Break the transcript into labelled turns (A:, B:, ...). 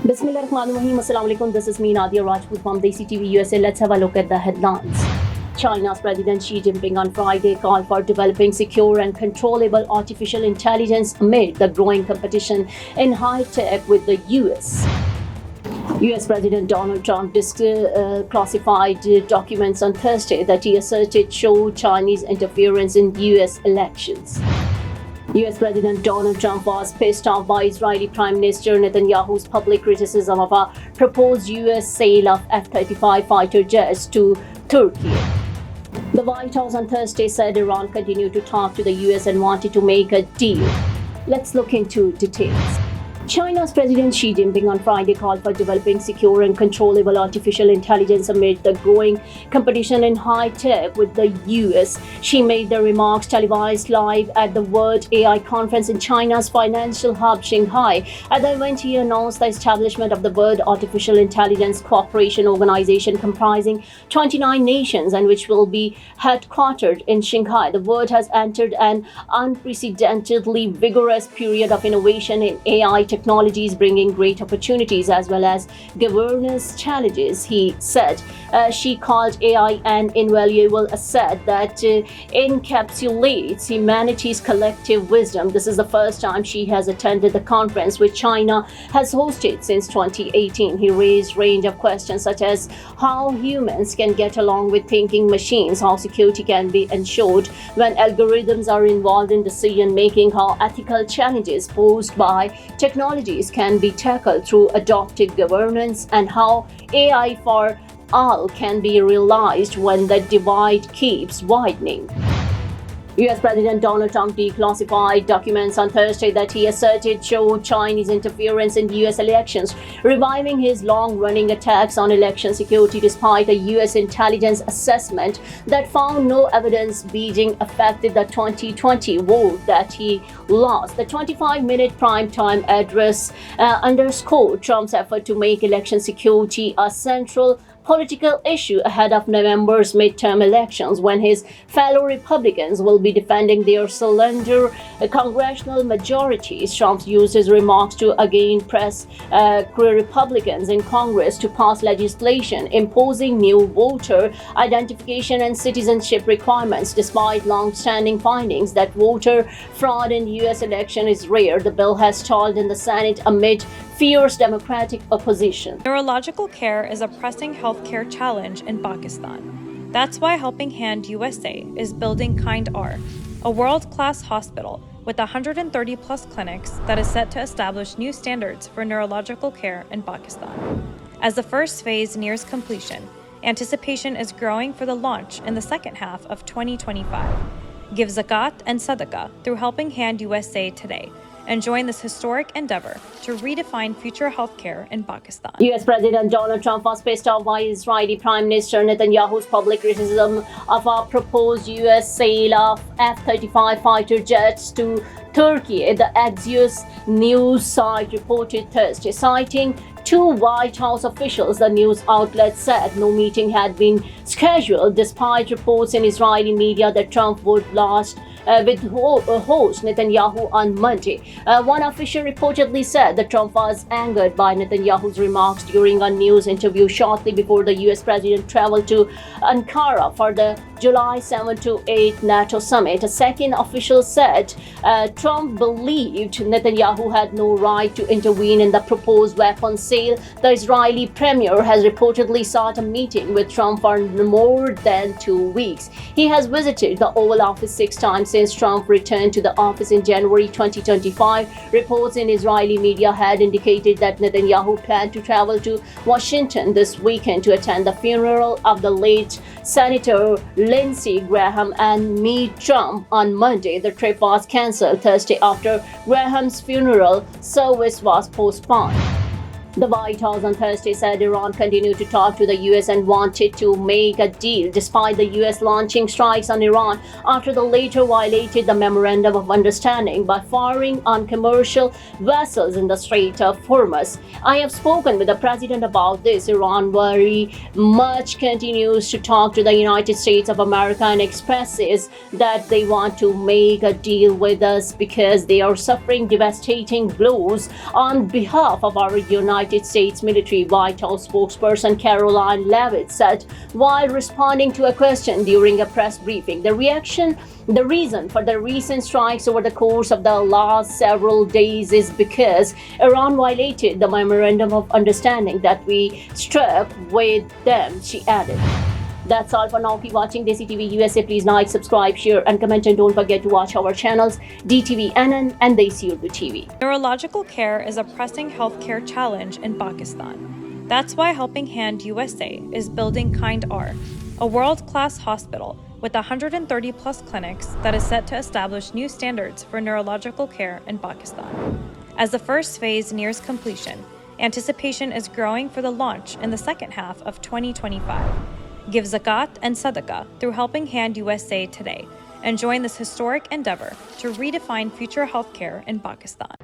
A: Bismillahirrahmanirrahim. Assalamu alaikum. This is me, Nadia Rajput from DESI TV USA. Let's have a look at the headlines. China's President Xi Jinping on Friday called for developing secure and controllable artificial intelligence amid the growing competition in high tech with the US. US President Donald Trump declassified documents on Thursday that he asserted showed Chinese interference in US elections. US President Donald Trump was pissed off by Israeli Prime Minister Netanyahu's public criticism of a proposed US sale of F-35 fighter jets to Türkiye. The White House on Thursday said Iran continued to talk to the US and wanted to make a deal. Let's look into details. China's President Xi Jinping on Friday called for developing secure and controllable artificial intelligence amid the growing competition in high tech with the US. Xi made the remarks televised live at the World AI Conference in China's financial hub, Shanghai. At the event, he announced the establishment of the World Artificial Intelligence Cooperation Organization comprising 29 nations and which will be headquartered in Shanghai. The world has entered an unprecedentedly vigorous period of innovation in AI technologies, bringing great opportunities as well as governance challenges, he said. She called AI an invaluable asset that encapsulates humanity's collective wisdom. This is the first time she has attended the conference, which China has hosted since 2018. He raised a range of questions such as how humans can get along with thinking machines, how security can be ensured when algorithms are involved in decision making, how ethical challenges posed by technologies can be tackled through adaptive governance, and how AI for all can be realized when the divide keeps widening. US President Donald Trump declassified documents on Thursday that he asserted showed Chinese interference in US elections, reviving his long-running attacks on election security despite a US intelligence assessment that found no evidence Beijing affected the 2020 vote that he lost. The 25-minute primetime address underscored Trump's effort to make election security a central political issue ahead of November's midterm elections, when his fellow Republicans will be defending their slender congressional majorities. Trump used his remarks to again press Republicans in Congress to pass legislation imposing new voter identification and citizenship requirements. Despite long-standing findings that voter fraud in U.S. election is rare, the bill has stalled in the Senate amid fierce Democratic opposition.
B: Neurological care is a pressing healthcare challenge in Pakistan. That's why Helping Hand USA is building Kind R, a world-class hospital with 130-plus clinics that is set to establish new standards for neurological care in Pakistan. As the first phase nears completion, anticipation is growing for the launch in the second half of 2025. Give zakat and sadaqah through Helping Hand USA today, and join this historic endeavor to redefine future healthcare in Pakistan.
A: US President Donald Trump was pissed off by Israeli Prime Minister Netanyahu's public criticism of a proposed US sale of F-35 fighter jets to Turkey, the Axios news site reported Thursday. Citing two White House officials, the news outlet said no meeting had been scheduled despite reports in Israeli media that Trump would host Netanyahu on Monday. One official reportedly said that Trump was angered by Netanyahu's remarks during a news interview shortly before the US president traveled to Ankara for the July 7 to 8 NATO summit. A second official said Trump believed Netanyahu had no right to intervene in the proposed weapons sale. The Israeli premier has reportedly sought a meeting with Trump for more than 2 weeks. He has visited the Oval Office 6 times since Trump returned to the office in January 2025. Reports in Israeli media had indicated that Netanyahu planned to travel to Washington this weekend to attend the funeral of the late Senator Lindsey Graham and meet Trump on Monday. The trip was cancelled Thursday after Graham's funeral service was postponed. The White House on Thursday said Iran continued to talk to the US and wanted to make a deal, despite the US launching strikes on Iran after the latter violated the Memorandum of Understanding by firing on commercial vessels in the Strait of Hormuz. I have spoken with the president about this. Iran very much continues to talk to the United States of America and expresses that they want to make a deal with us because they are suffering devastating blows on behalf of our United United States military White House spokesperson Caroline Leavitt said while responding to a question during a press briefing. The reason for the recent strikes over the course of the last several days is because Iran violated the memorandum of understanding that we struck with them, she added. That's all for now. Keep watching DESI TV USA. Please like, subscribe, share, and comment. And don't forget to watch our channels DTV NN and DESI TV.
B: Neurological care is a pressing healthcare challenge in Pakistan. That's why Helping Hand USA is building Kind R, a world-class hospital with 130 plus clinics that is set to establish new standards for neurological care in Pakistan. As the first phase nears completion, anticipation is growing for the launch in the second half of 2025. Give zakat and sadaqah through Helping Hand USA today and join this historic endeavor to redefine future healthcare in Pakistan.